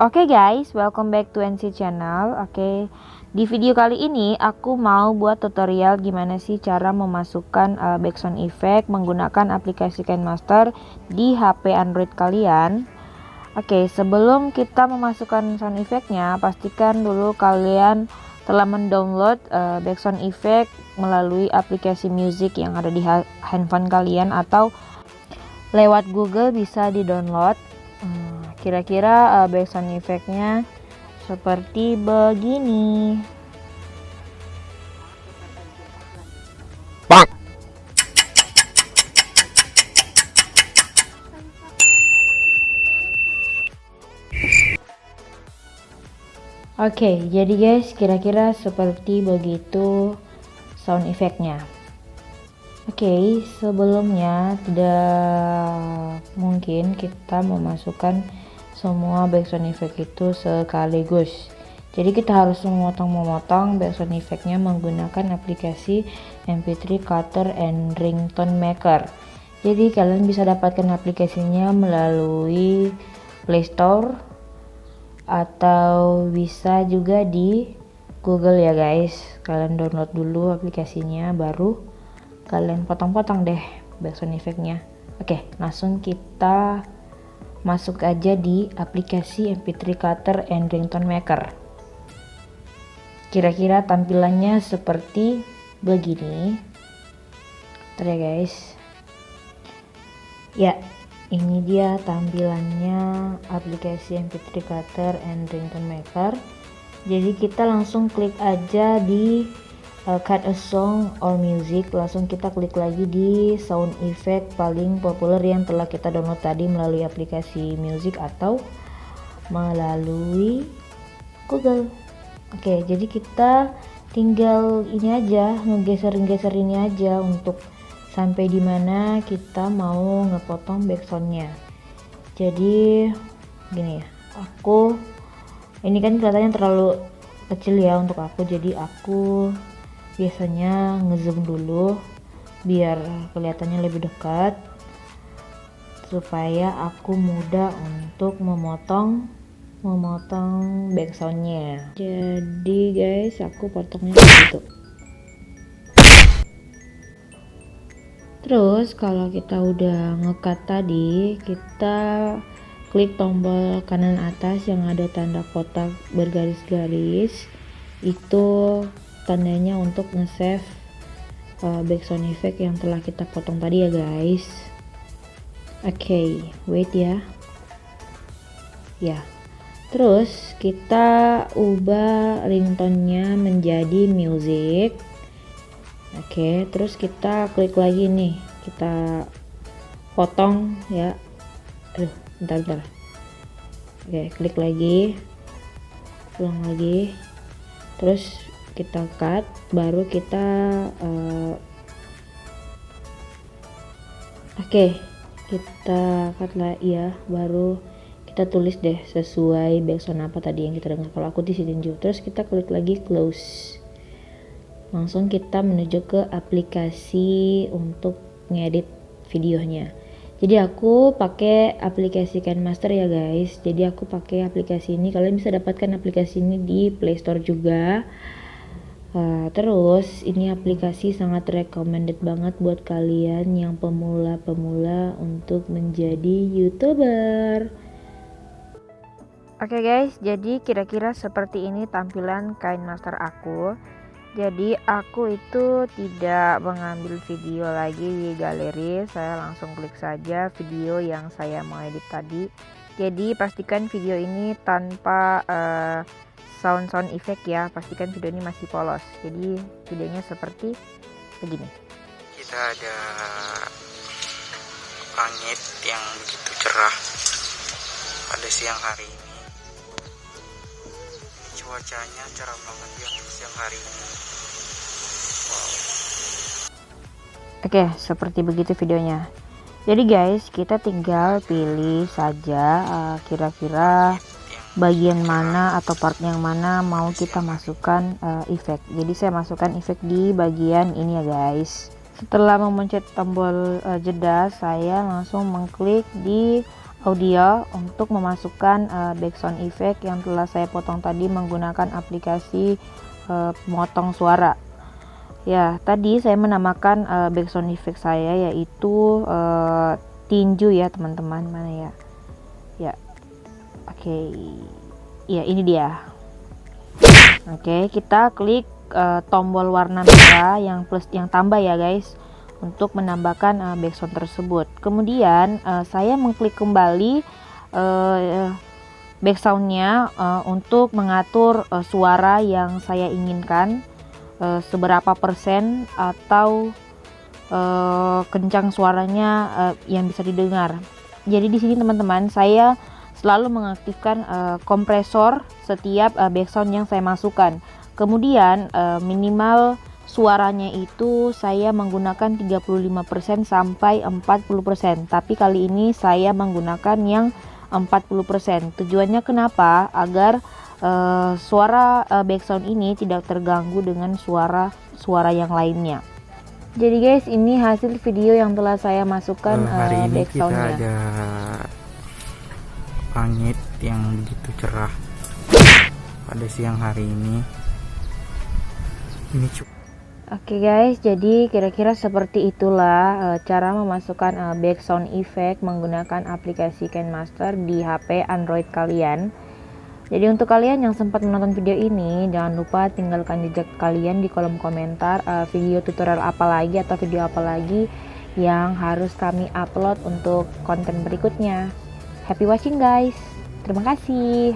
Oke guys, welcome back to NC Channel. Di video kali ini aku mau buat tutorial gimana sih cara memasukkan background effect menggunakan aplikasi KineMaster di HP Android kalian. Sebelum kita memasukkan sound effect-nya, pastikan dulu kalian telah mendownload background effect melalui aplikasi music yang ada di handphone kalian atau lewat Google bisa di-download. Kira-kira background effect-nya seperti begini. Jadi guys, kira-kira seperti begitu sound effect-nya. Sebelumnya tidak mungkin kita memasukkan semua background effect itu sekaligus. Jadi kita harus memotong background effect-nya menggunakan aplikasi MP3 Cutter and Ringtone Maker. Jadi kalian bisa dapatkan aplikasinya melalui Play Store atau bisa juga di Google ya guys. Kalian download dulu aplikasinya, baru kalian potong-potong deh background effect-nya. Langsung kita masuk aja di aplikasi MP3 Cutter and Ringtone Maker. Kira-kira tampilannya seperti begini. Bentar ya guys. Ya, ini dia tampilannya aplikasi MP3 Cutter and Ringtone Maker. Jadi kita langsung klik aja di cut a song or music, langsung kita klik lagi di sound effect paling populer yang telah kita download tadi melalui aplikasi music atau melalui Google. Jadi kita tinggal ini aja, ngegeser ini aja untuk sampai di mana kita mau ngepotong backsoundnya. Jadi gini ya, aku ini kan kelihatannya terlalu kecil ya untuk aku, jadi aku biasanya ngezoom dulu biar kelihatannya lebih dekat supaya aku mudah untuk memotong backsoundnya. Jadi guys, aku potongnya gitu. Terus kalau kita udah ngekat tadi, kita klik tombol kanan atas yang ada tanda kotak bergaris-garis, itu tandanya untuk nge-save background effect yang telah kita potong tadi ya guys. Wait ya. Terus kita ubah ringtone-nya menjadi music. Terus kita klik lagi nih, kita potong ya. Bentar. Klik lagi, ulang lagi, terus kita cut, baru kita kita cut lah ya, baru kita tulis deh sesuai background apa tadi yang kita dengar. Kalau aku di sini juga. Terus kita klik lagi close, langsung kita menuju ke aplikasi untuk ngedit videonya. Jadi aku pakai aplikasi KineMaster ya guys. Jadi aku pakai aplikasi ini, kalian bisa dapatkan aplikasi ini di Play Store juga. Terus ini aplikasi sangat recommended banget buat kalian yang pemula-pemula untuk menjadi YouTuber. Guys, jadi kira-kira seperti ini tampilan KineMaster aku. Jadi aku itu tidak mengambil video lagi di galeri, saya langsung klik saja video yang saya mau edit tadi. Jadi pastikan video ini tanpa sound effect ya, pastikan video ini masih polos. Jadi videonya seperti begini. Kita ada langit yang begitu cerah pada siang hari ini. Cuacanya cerah banget ya untuk siang hari ini. Seperti begitu videonya. Jadi guys, kita tinggal pilih saja kira-kira bagian mana atau part yang mana mau kita masukkan efek. Jadi saya masukkan efek di bagian ini ya guys. Setelah memencet tombol jeda, saya langsung mengklik di audio untuk memasukkan background effect yang telah saya potong tadi menggunakan aplikasi pemotong suara. Ya, tadi saya menamakan background effect saya yaitu tinju ya teman-teman. Mana ya? Ya, oke. Ya, ini dia. Oke, kita klik tombol warna merah yang plus yang tambah ya guys, untuk menambahkan background tersebut. Kemudian saya mengklik kembali backgroundnya untuk mengatur suara yang saya inginkan, seberapa persen atau kencang suaranya yang bisa didengar. Jadi di sini teman-teman, saya selalu mengaktifkan kompresor setiap background yang saya masukkan. Kemudian minimal suaranya itu saya menggunakan 35% sampai 40%. Tapi kali ini saya menggunakan yang 40%. Tujuannya kenapa? Agar suara background ini tidak terganggu dengan suara yang lainnya. Jadi guys, ini hasil video yang telah saya masukkan Hari ini kita backgroundnya. ada langit yang begitu cerah pada siang hari ini. Ini cukup. Oke guys, jadi kira-kira seperti itulah cara memasukkan background effect menggunakan aplikasi KineMaster di HP Android kalian. Jadi untuk kalian yang sempat menonton video ini, jangan lupa tinggalkan jejak kalian di kolom komentar video tutorial apa lagi atau video apa lagi yang harus kami upload untuk konten berikutnya. Happy watching guys, terima kasih.